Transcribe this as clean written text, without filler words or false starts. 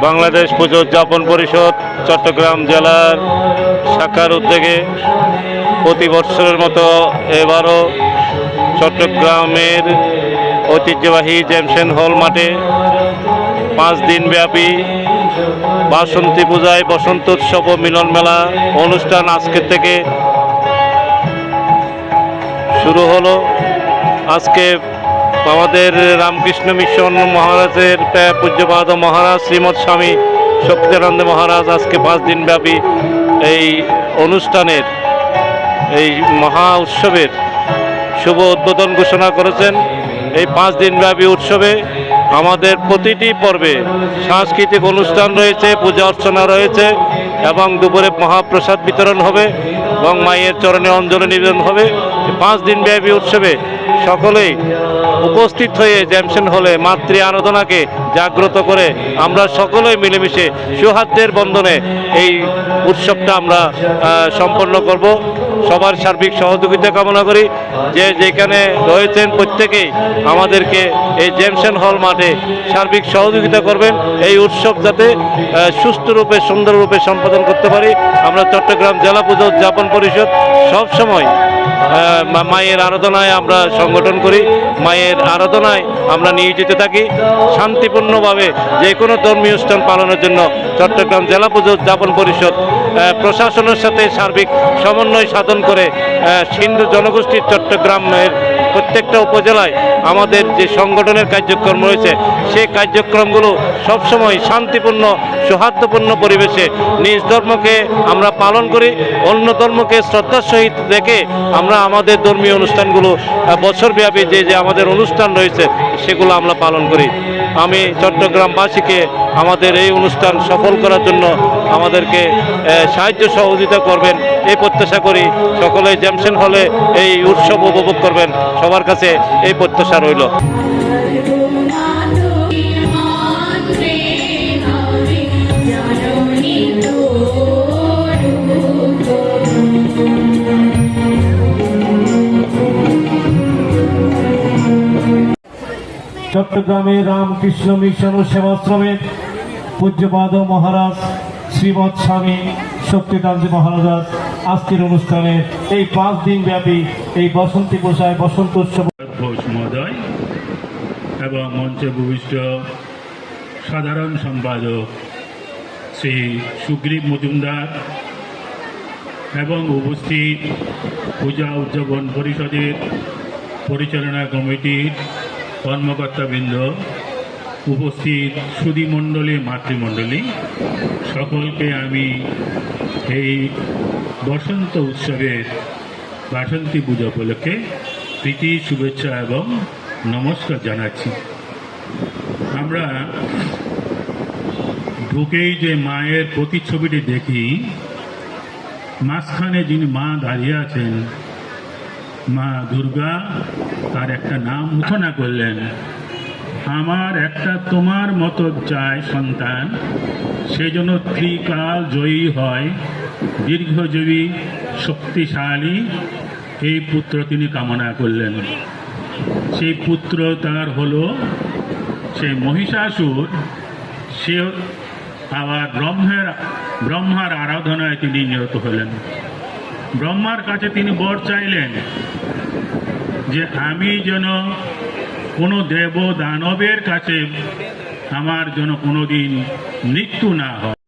বাংলাদেশ পুজো উদযাপন পরিষদ চট্টগ্রাম জেলার শাখার উদ্যোগে প্রতি বৎসরের মতো এবারও চট্টগ্রামের ঐতিহ্যবাহী জেমসেন হল মাঠে 5 দিন ব্যাপী বাসন্তী পূজায় বসন্ত উৎসব ও মিলন মেলা অনুষ্ঠান আজকের থেকে শুরু হলো। আজকে আমাদের রামকৃষ্ণ মিশন মহারাজের পূজ্যপাদ মহারাজ শ্রীমৎ স্বামী শক্তিদানন্দ মহারাজ আজকে 5 দিন ব্যাপী এই অনুষ্ঠানের এই মহা উৎসবের শুভ উদ্বোধন ঘোষণা করেছেন। এই 5 দিন ব্যাপী উৎসবে আমাদের প্রতিটি পর্বে সাংস্কৃতিক অনুষ্ঠান রয়েছে, পূজা অর্চনা রয়েছে এবং দুপুরে মহাপ্রসাদ বিতরণ হবে এবং মায়ের চরণে অঞ্জলি নিবেদন হবে। 5 দিন ব্যাপী উৎসবে সকলেই উপস্থিত হয়ে জেমসেন হলে মাতৃ আরাধনাকে জাগ্রত করে আমরা সকলেই মিলেমিশে সৌহার্দ্যের বন্ধনে এই উৎসবটা আমরা সম্পন্ন করব। সবার সার্বিক সহযোগিতা কামনা করি। যে যেখানে রয়েছেন প্রত্যেকেই আমাদেরকে এই জেমসেন হল মাঠে সার্বিক সহযোগিতা করবেন, এই উৎসব যাতে সুষ্ঠুরূপে সুন্দররূপে সম্পাদন করতে পারি। আমরা চট্টগ্রাম জেলা পুজো উদযাপন পরিষদ সবসময় মায়ের আরাধনায় আমরা সংগঠন করি, মায়ের আরাধনায় আমরা নিয়োজিত থাকি। শান্তিপূর্ণভাবে যে কোনো ধর্মীয় অনুষ্ঠান পালনের জন্য চট্টগ্রাম জেলা পুজো উদযাপন পরিষদ প্রশাসনের সাথে সার্বিক সমন্বয় সাধন করে সিন্ধু জনগোষ্ঠীর চট্টগ্রামের প্রত্যেকটা উপজেলায় আমাদের যে সংগঠনের কার্যক্রম রয়েছে সেই কার্যক্রমগুলো সবসময় শান্তিপূর্ণ সৌহার্দ্যপূর্ণ পরিবেশে নিজ ধর্মকে আমরা পালন করি, অন্য ধর্মকে শ্রদ্ধার সহিত রেখে আমরা আমাদের ধর্মীয় অনুষ্ঠানগুলো বছরব্যাপী যে আমাদের অনুষ্ঠান রয়েছে সেগুলো আমরা পালন করি। আমি চট্টগ্রামবাসীকে আমাদের এই অনুষ্ঠান সফল করার জন্য আমাদেরকে সাহায্য সহযোগিতা করবেন এই প্রত্যাশা করি। সকলে জেমসেন হলে এই উৎসব উপভোগ করবেন, সবার কাছে এই প্রত্যাশা রইল। চট্টগ্রামে রামকৃষ্ণ মিশন ও সেবাশ্রমের পূজ্যপাদ মহারাজ শ্রীমৎ স্বামী শক্তিদানজি মহারাজ আজকের অনুষ্ঠানে এই 5 দিন ব্যাপী এই বসন্তী পূজায় বসন্ত উৎসব মহোদয় এবং মঞ্চে ভূমিষ্ঠ সাধারণ সম্পাদক শ্রী সুগ্রীব মজুমদার এবং উপস্থিত পূজা উদযাপন পরিষদের পরিচালনা কমিটির কর্মকর্তাবৃন্দ, উপস্থিত সুধীমণ্ডলী মাতৃমণ্ডলী, সকলকে আমি এই বসন্ত উৎসবের বাসন্তী পূজা উপলক্ষে প্রীতি শুভেচ্ছা এবং নমস্কার জানাচ্ছি। আমরা ঢুকেই যে মায়ের প্রতিচ্ছবিটি দেখি, মাঝখানে যিনি মা দাঁড়িয়ে আছেন মা দুর্গা, তার একটা নাম ঘোষণা করলেন, আমার একটা তোমার মতো চাই সন্তান, সেই জন্য ত্রিকাল জয়ী হয়, দীর্ঘজীবী শক্তিশালী এই পুত্র তিনি কামনা করলেন। সেই পুত্র তার হলো সেই মহিষাসুর। সে আবার ব্রহ্মার আরাধনায় তিনি নিহত হলেন। ব্রহ্মার কাছে তিনি বর চাইলেন যে আমি যেন কোনো দেব দানবের কাছে আমার যেন কোনোদিন মৃত্যু না হয়।